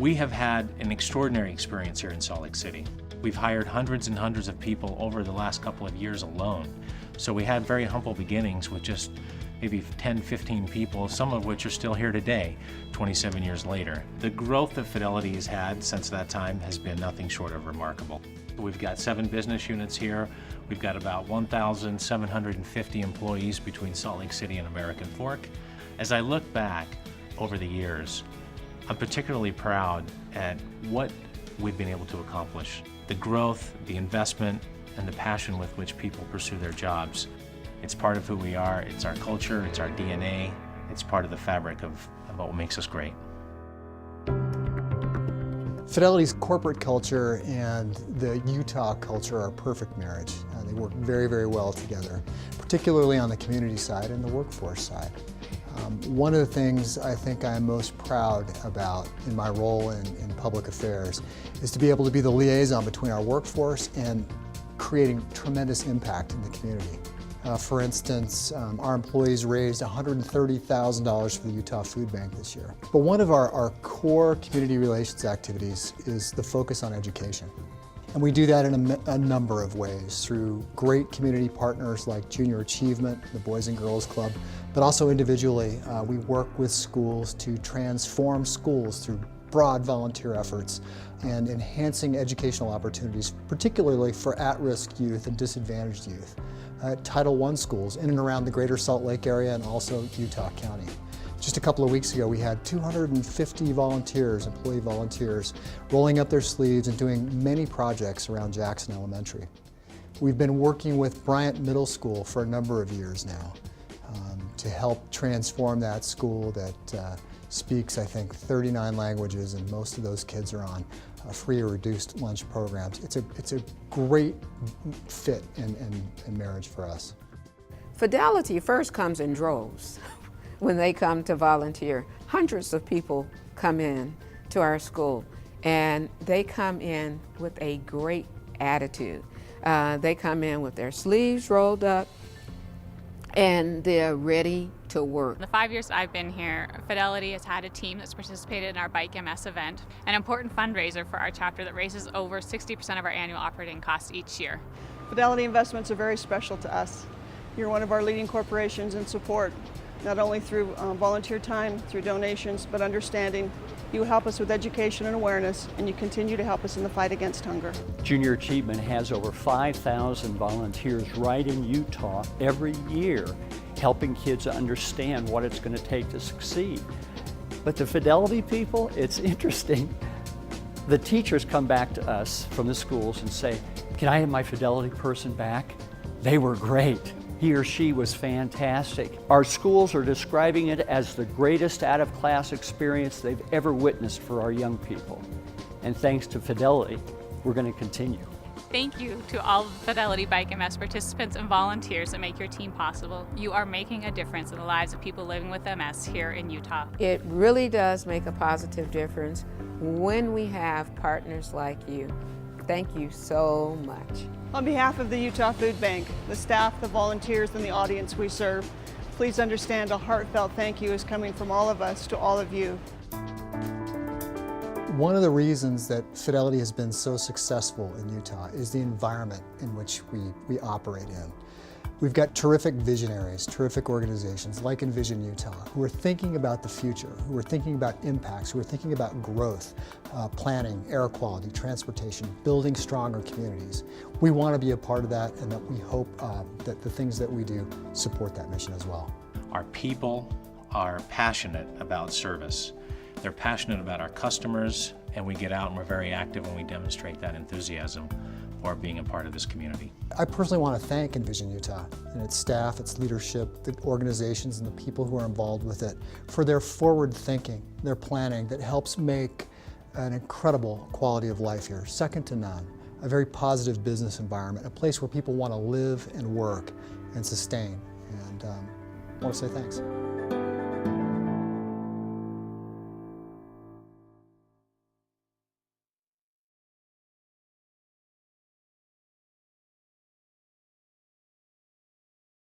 We have had an extraordinary experience here in Salt Lake City. We've hired hundreds and hundreds of people over the last couple of years alone. So we had very humble beginnings with just maybe 10, 15 people, some of which are still here today, 27 years later. The growth that Fidelity has had since that time has been nothing short of remarkable. We've got 7 business units here. We've got about 1,750 employees between Salt Lake City and American Fork. As I look back over the years, I'm particularly proud at what we've been able to accomplish. The growth, the investment, and the passion with which people pursue their jobs. It's part of who we are, it's our culture, it's our DNA, it's part of the fabric of what makes us great. Fidelity's corporate culture and the Utah culture are a perfect marriage. They work very, very well together, particularly on the community side and the workforce side. One of the things I think I'm most proud about in my role in public affairs is to be able to be the liaison between our workforce and creating tremendous impact in the community. For instance, our employees raised $130,000 for the Utah Food Bank this year. But one of our core community relations activities is the focus on education. And we do that in a number of ways, through great community partners like Junior Achievement, the Boys and Girls Club, but also individually. We work with schools to transform schools through broad volunteer efforts and enhancing educational opportunities, particularly for at-risk youth and disadvantaged youth. Title I schools in and around the greater Salt Lake area and also Utah County. Just a couple of weeks ago, we had 250 volunteers, employee volunteers, rolling up their sleeves and doing many projects around Jackson Elementary. We've been working with Bryant Middle School for a number of years now to help transform that school that speaks, I think, 39 languages, and most of those kids are on free or reduced lunch programs. It's a great fit and marriage for us. Fidelity first comes in droves when they come to volunteer. Hundreds of people come in to our school, and they come in with a great attitude. They come in with their sleeves rolled up, and they're ready to work. The 5 years I've been here, Fidelity has had a team that's participated in our Bike MS event, an important fundraiser for our chapter that raises over 60% of our annual operating costs each year. Fidelity investments are very special to us. You're one of our leading corporations in support, not only through volunteer time, through donations, but understanding. You help us with education and awareness, and you continue to help us in the fight against hunger. Junior Achievement has over 5,000 volunteers right in Utah every year, helping kids understand what it's going to take to succeed. But the Fidelity people, it's interesting. The teachers come back to us from the schools and say, "Can I have my Fidelity person back? They were great. He or she was fantastic." Our schools are describing it as the greatest out-of-class experience they've ever witnessed for our young people. And thanks to Fidelity, we're going to continue. Thank you to all of the Fidelity Bike MS participants and volunteers that make your team possible. You are making a difference in the lives of people living with MS here in Utah. It really does make a positive difference when we have partners like you. Thank you so much. On behalf of the Utah Food Bank, the staff, the volunteers, and the audience we serve, please understand a heartfelt thank you is coming from all of us to all of you. One of the reasons that Fidelity has been so successful in Utah is the environment in which we operate in. We've got terrific visionaries, terrific organizations like Envision Utah, who are thinking about the future, who are thinking about impacts, who are thinking about growth, planning, air quality, transportation, building stronger communities. We want to be a part of that, and that we hope that the things that we do support that mission as well. Our people are passionate about service. They're passionate about our customers, and we get out and we're very active and we demonstrate that enthusiasm for being a part of this community. I personally want to thank Envision Utah and its staff, its leadership, the organizations and the people who are involved with it for their forward thinking, their planning that helps make an incredible quality of life here, second to none. A very positive business environment, a place where people want to live and work and sustain. And I want to say thanks.